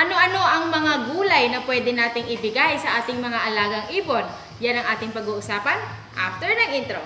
Ano-ano ang mga gulay na pwede nating ibigay sa ating mga alagang ibon? Yan ang ating pag-uusapan after ng intro.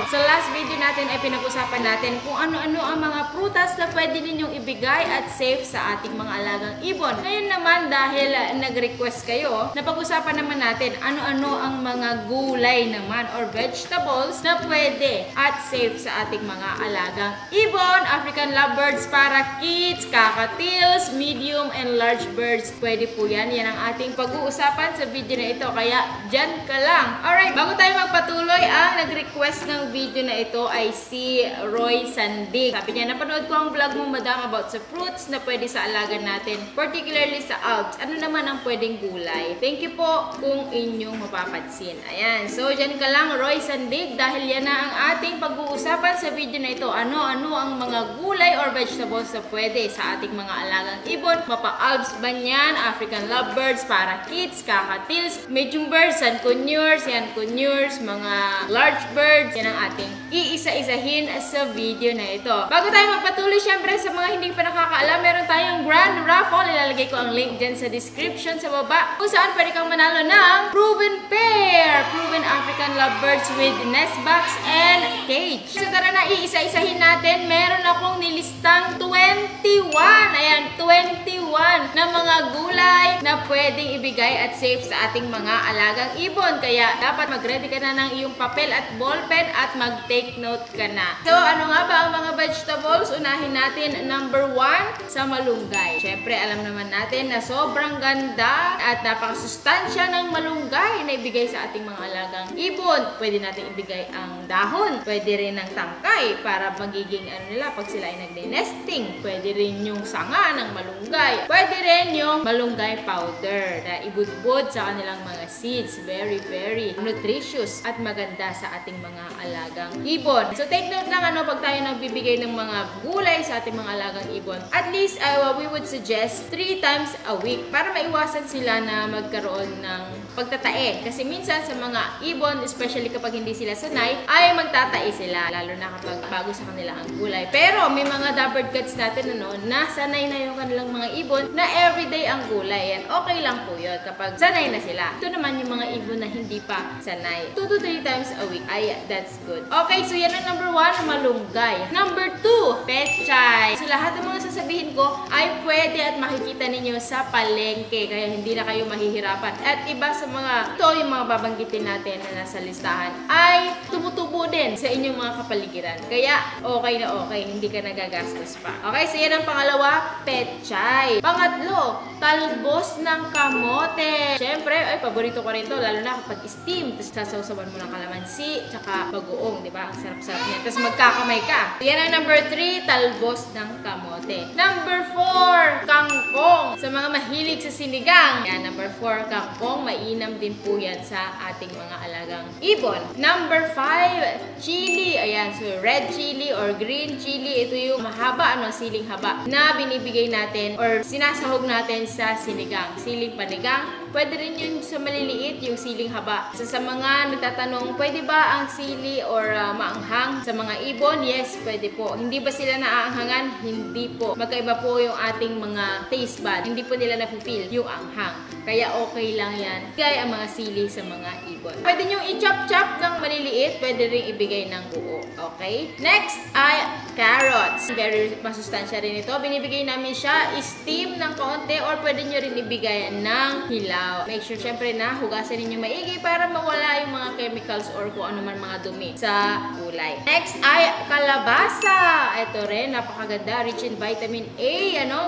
So last video natin ay pinag-usapan natin kung ano-ano ang mga prutas na pwede ninyong ibigay at safe sa ating mga alagang ibon. Ngayon naman, dahil nag-request kayo, napag-usapan naman natin ano-ano ang mga gulay naman or vegetables na pwede at safe sa ating mga alagang ibon, African lovebirds, parakeets, cockatiels, medium and large birds. Pwede po yan. Yan ang ating pag-uusapan sa video na ito. Kaya dyan ka lang. Alright, bago tayo magpatuloy, ang nag-request ng video na ito ay si Roy Sandig. Sabi niya, napanood ko ang vlog mo, madam, about sa fruits na pwede sa alaga natin, particularly sa alps. Ano naman ang pwedeng gulay? Thank you po kung inyong mapapansin. Ayan. So, dyan ka lang, Roy Sandig, dahil yan na ang ating pag-uusapan sa video na ito. Ano-ano ang mga gulay or vegetables na pwede sa ating mga alagang ibon? Mapa-alps ba yan? African lovebirds, parakeets, cockatiels, medium birds, sanconures, yanconures, mga large birds. Yan ang ating iisa-isahin sa video na ito. Bago tayo magpatuloy, syempre sa mga hindi pa nakakaalam, meron tayong grand raffle. Ilalagay ko ang link dyan sa description sa baba kung saan pwede kang manalo ng proven pair, proven African lovebirds with nest box and cage. So tara na, iisa-isahin natin. Meron akong nilistang 21. Ayan, 21 na mga gulay na pwedeng ibigay at safe sa ating mga alagang ibon. Kaya dapat mag-ready ka na ng iyong papel at ballpen at mag-take note ka na. So, ano nga ba ang mga vegetables? Unahin natin, number 1, sa malunggay. Siyempre, alam naman natin na sobrang ganda at napakasustansya ng malunggay na ibigay sa ating mga alagang ibon. Pwede natin ibigay ang dahon. Pwede rin ang tangkay para magiging ano nila pag sila ay nagde-nesting. Pwede rin yung sanga ng malunggay. Pwede rin yung malunggay powder na ibudbud sa kanilang mga seeds. Very, very nutritious at maganda sa ating mga alagang ibon. So take note lang pag tayo nagbibigay ng mga gulay sa ating mga alagang ibon. At least we would suggest 3 times a week para maiwasan sila na magkaroon ng pagtatae. Kasi minsan sa mga ibon, especially kapag hindi sila sanay, ay magtatae sila. Lalo na kapag bago sa kanila ang gulay. Pero may mga dabbird cats natin na sanay na yung kanilang mga ibon na everyday ang gulay. And okay lang po yun kapag sanay na sila. Ito naman yung mga ibon na hindi pa sanay. 2 to 3 times a week. Ay, that's good. Okay, so yan ang number 1, malunggay. Number 2, pechay. So lahat ng mga sasabihin ko ay pwede at makikita ninyo sa palengke. Kaya hindi na kayo mahihirapan. At iba sa mga, ito yung mga babanggitin natin na nasa listahan, ay tumutubo din sa inyong mga kapaligiran. Kaya okay na okay. Hindi ka nagagastos pa. Okay, so yan ang pangalawa, pechay. Pangatlo, talbos ng kamote. Siyempre, ay paborito ko rin to, lalo na kapag steam. Tapos sasawsawan mo ng kalamansi, tsaka bagoong, di ba? Ang sarap-sarap niya. Tapos magkakamay ka. So, yan ang number 3, talbos ng kamote. Number 4, kangkong. Sa mga mahilig sa sinigang. Yan, number 4, kangkong. Mainam din po yan sa ating mga alagang ibon. Number 5, chili. Ayan, so red chili or green chili. Ito yung mahaba, siling haba na binibigay natin or sinasahog natin sa sinigang. Siling panigang. Pwede rin yun sa maliliit, yung siling haba. So, sa mga nagtatanong, pwede ba ang sili or maanghang sa mga ibon? Yes, pwede po. Hindi ba sila naaanghangan? Hindi po. Magkaiba po yung ating mga taste bud. Hindi po nila na-feel yung anghang. Kaya okay lang yan. Bigay ang mga sili sa mga ibon. Pwede nyo i-chop-chop ng maliliit. Pwede rin ibigay ng buo. Okay? Next ay carrots. Very masustansya rin ito. Binibigay namin siya steam ng konti or pwede nyo rin ibigay ng hilaw. Make sure syempre na hugasan ninyo maigi para mawala yung mga chemicals or kung ano man mga dumi sa gulay. Next ay kalabasa. Ito rin, napakaganda. Rich in vitamin A.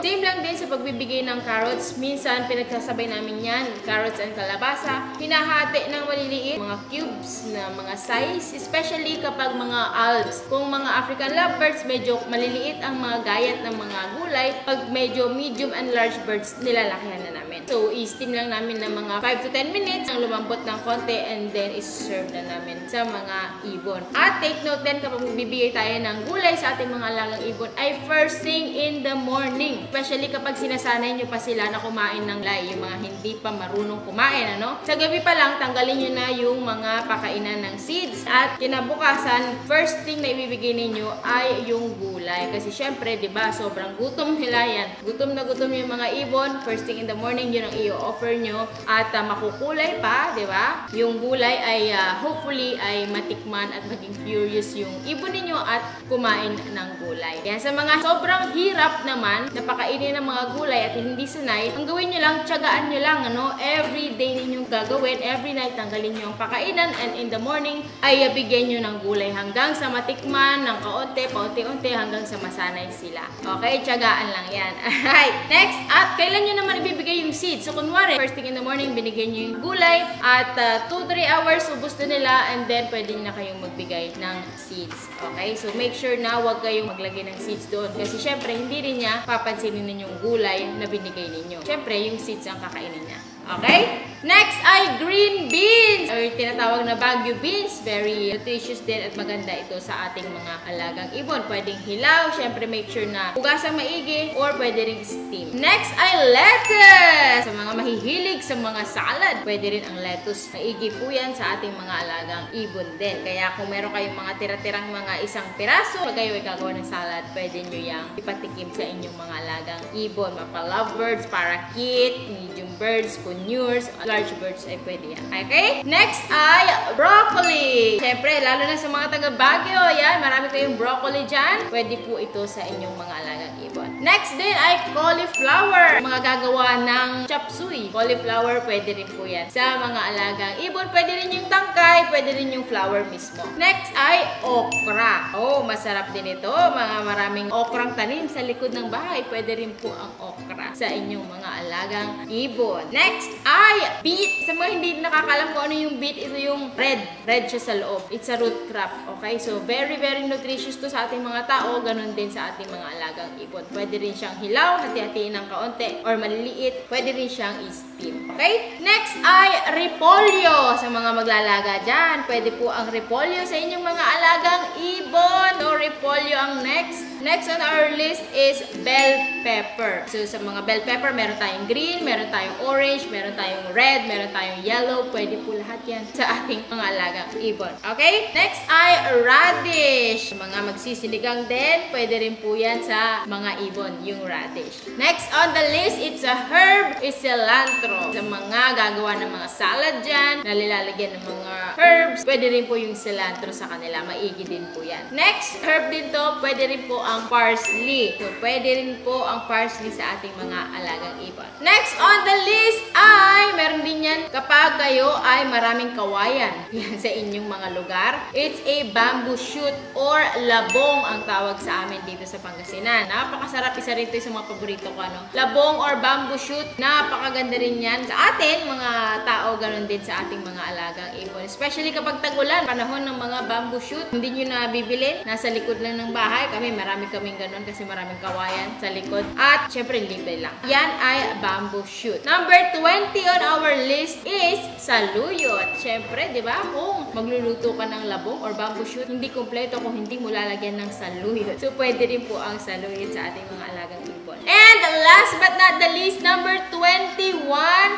Same lang din sa pagbibigay ng carrots. Minsan, pinagsasabay namin yan. Carrots and kalabasa. Hinahati ng maliliit. Mga cubes na mga size. Especially kapag mga alps. Kung mga African lovebirds, medyo maliliit ang mga gayat ng mga gulay. Pag medyo medium and large birds, nilalakihan na namin. namin. So, i-steam lang namin ng mga 5 to 10 minutes ang lumambot ng konti and then is-serve na namin sa mga ibon. At take note din kapag magbibigay tayo ng gulay sa ating mga alagang ibon ay first thing in the morning. Especially kapag sinasanay nyo pa sila na kumain ng gulay, yung mga hindi pa marunong kumain, ano? Sa gabi pa lang, tanggalin nyo na yung mga pakainan ng seeds. At kinabukasan, first thing na ibibigay ninyo ay yung gulay. Kasi syempre, di ba, sobrang gutom nila yan. Gutom na gutom yung mga ibon. First thing in the morning, yun ang i-offer nyo. At makukulay pa, di ba? Yung gulay ay hopefully ay matikman at maging curious yung ibon ninyo at kumain ng gulay. Kaya sa mga sobrang hirap naman, napakainin ng mga gulay at hindi sanay, ang gawin nyo lang, tiyagaan nyo lang, ano? Every day ninyong gagawin, every night tanggalin nyo ang pakainan and in the morning ay bigyan nyo ng gulay hanggang sa matikman ng kaunti, paunti-unti hanggang sa masanay sila. Okay? Tiyagaan lang yan. Alright. Next, at kailan nyo naman ibibigay yung seeds? So, kunwari, first thing in the morning, binigyan nyo yung gulay at 2-3 hours, ubos na nila and then pwede nyo na kayong magbigay ng seeds. Okay? So, make sure na huwag kayong maglagay ng seeds doon kasi syempre, hindi rin niya papansinin ninyong gulay na binigay ninyo. Syempre, yung seeds ang kakainin niya. Okay? Next ay green beans or tinatawag na Baguio beans. Very nutritious din at maganda ito sa ating mga alagang ibon. Pwedeng hilaw. Syempre make sure na hugasang maigi or pwede ring steam. Next ay lettuce. Sa mga mahihilig sa mga salad, pwede rin ang lettuce. Maigi po yan sa ating mga alagang ibon din. Kaya kung meron kayong mga tira-tirang mga isang piraso, pag kayo ay gagawa ng salad, pwede nyo yang ipatikim sa inyong mga alagang ibon. Mapa lovebirds, parakeet, medium birds, conures, large birds ay pwede yan. Okay? Next ay broccoli. Siyempre, lalo na sa mga taga Baguio, yan, marami kayong broccoli dyan. Pwede po ito sa inyong mga alagang ibon. Next din ay cauliflower. Mga gagawa ng chop suey. Cauliflower, pwede rin po yan. Sa mga alagang ibon, pwede rin yung tangkay, pwede rin yung flower mismo. Next ay okra. Oh, masarap din ito. Mga maraming okrang tanim sa likod ng bahay. Pwede rin po ang okra sa inyong mga alagang ibon. Next ay beet. Sa mga hindi nakakalam kung ano yung beet, ito yung red. Red siya sa loob. It's a root crop. Okay? So, very, very nutritious to sa ating mga tao. Ganon din sa ating mga alagang ibon. Pwede rin siyang hilaw, hati-hatiin ng kaunti, or maliliit. Pwede rin siyang i-steam. Okay? Next ay repolyo. Sa mga maglalaga dyan, pwede po ang repolyo sa inyong mga alagang ibon. So, repolyo ang next. Next on our list is bell pepper. So, sa mga bell pepper, meron tayong green, meron tayong orange, meron tayong red, meron tayong yellow. Pwede po lahat yan sa ating mga alagang ibon. Okay? Next ay radish. Mga magsisinigang din, pwede rin po yan sa mga ibon, yung radish. Next on the list, it's a herb, is cilantro. Sa mga gagawa ng mga salad dyan, nalilalagyan ng mga herbs, pwede rin po yung cilantro sa kanila. Maigi din po yan. Next, herb din to, pwede rin po ang parsley. So, pwede rin po ang parsley sa ating mga alagang ibon. Next on the list ay, meron din yan kapag kayo ay maraming kawayan yan sa inyong mga lugar. It's a bamboo shoot or labong ang tawag sa amin dito sa Pangasinan. Napakasarap, isa rin ito sa mga paborito ko. Ano? Labong or bamboo shoot, napakaganda rin yan sa atin, mga tao, ganun din sa ating mga alagang ibon. Especially kapag tag-ulan, panahon ng mga bamboo shoot, hindi nyo na bibilin. Nasa likod lang ng bahay. Marami kaming ganun kasi maraming kawayan sa likod. At syempre, libre lang. Yan ay bamboo shoot. Number 20 on our list is saluyot. Syempre, di ba? Kung magluluto ka ng labong or bamboo shoot, hindi kompleto kung hindi mo lalagyan ng saluyot. So, pwede rin po ang saluyot sa ating mga alagang ibon. And last but not the least, number 21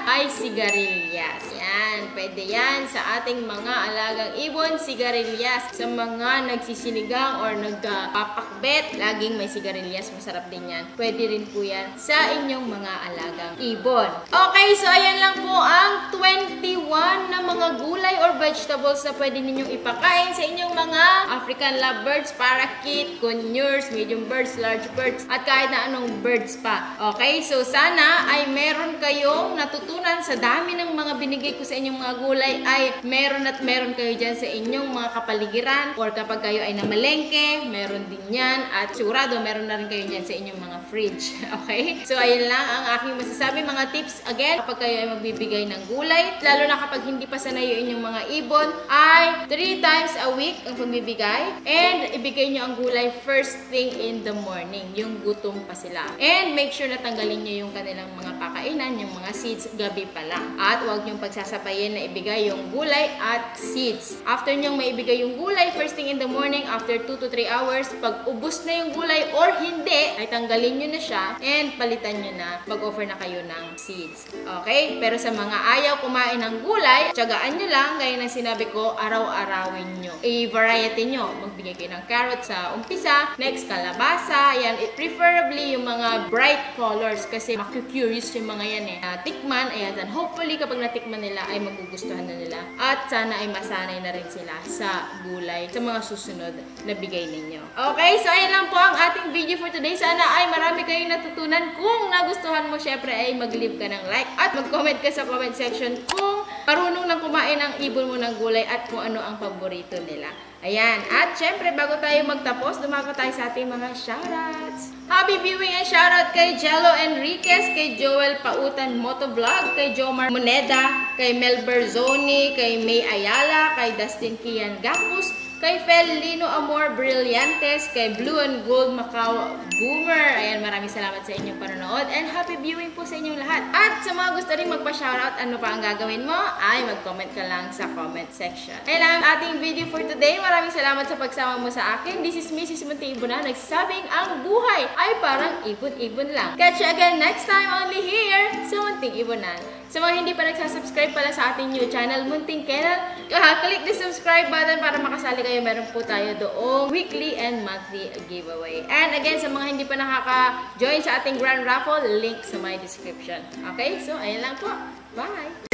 ay sigarilyas. Yan. Pwede yan sa ating mga alagang ibon. Sigarilyas. Sa mga nagsisinigang or nagpapakbet, laging may sigarilyas. Masarap din yan. Pwede rin po yan sa inyong mga alagang ibon. Okay, so ayan lang po ang 21 na mga gulay or vegetables na pwede ninyong ipakain sa inyong mga African lovebirds, parakeet, conures, medium birds, large birds, at kahit na anong birds pa. Okay, so sana ay meron kayong natutunan sa dami ng mga binigay ko sa inyong mga gulay ay meron at meron kayo dyan sa inyong mga kapaligiran, or kapag kayo ay namalengke, meron din yan, at sigurado meron na rin kayo dyan sa inyong mga fridge. Okay? So ayun lang ang aking masasabi, mga tips again kapag kayo ay magbibigay ng gulay, lalo na kapag hindi pa sanay yung inyong mga ibon, ay 3 times a week ang pagbibigay, and ibigay nyo ang gulay first thing in the morning, yung gutom pa sila. And make sure na tanggalin nyo yung kanilang mga pakainan, yung mga seeds, gabi pa lang. At huwag nyo pagsasabayin na ibigay yung gulay at seeds. After nyo maibigay yung gulay first thing in the morning, after 2 to 3 hours, pag ubos na yung gulay or hindi, ay tanggalin nyo na siya and palitan nyo na, mag-offer na kayo ng seeds. Okay? Pero sa mga ayaw kumain ng gulay, tiyagaan nyo lang, gaya ng sinabi ko, araw-arawin nyo. I-variety nyo. Magbigay kayo ng carrot sa umpisa, next kalabasa, yan. Preferably yung mga bright colors kasi maku-curious yung mga yan eh. Tikman, ayan. And hopefully kapag natikman nila ay magugustuhan na nila. At sana ay masanay na rin sila sa gulay, sa mga susunod na bigay ninyo. Okay, so ayan lang po ang ating video for today. Sana ay marami kayong natutunan. Kung nagustuhan mo, syempre ay mag-leave ka ng like at mag-comment ka sa comment section kung marunong nang kumain ang ibon mo ng gulay at kung ano ang paborito nila. Ayan. At syempre, bago tayo magtapos, dumako tayo sa ating mga shoutouts. Happy viewing and shoutout kay Jello Enriquez, kay Joel Pautan Motovlog, kay Jomar Moneda, kay Mel Berzoni, kay May Ayala, kay Dustin Kian Gapus, kay Fel Lino Amor Brillantes, kay Blue and Gold Macau Boomer. Ayan, maraming salamat sa inyong panonood and happy viewing po sa inyong lahat. At sa mga gusto rin magpa-shoutout, ano pa ang gagawin mo? Ay mag-comment ka lang sa comment section. Ayan lang ang ating video for today. Maraming salamat sa pagsama mo sa akin. This is Mrs. Munting Ibonan, nagsasabing ang buhay ay parang ibon-ibon lang. Catch you again next time only here sa Munting Ibonan. Sa mga hindi pa nagsasubscribe pala sa ating new channel, Munting Kennel, click the subscribe button para makasali kayo. Meron po tayo doong weekly and monthly giveaway. And again, sa mga hindi pa nakaka-join sa ating grand raffle, link sa my description. Okay? So, ayan lang po. Bye!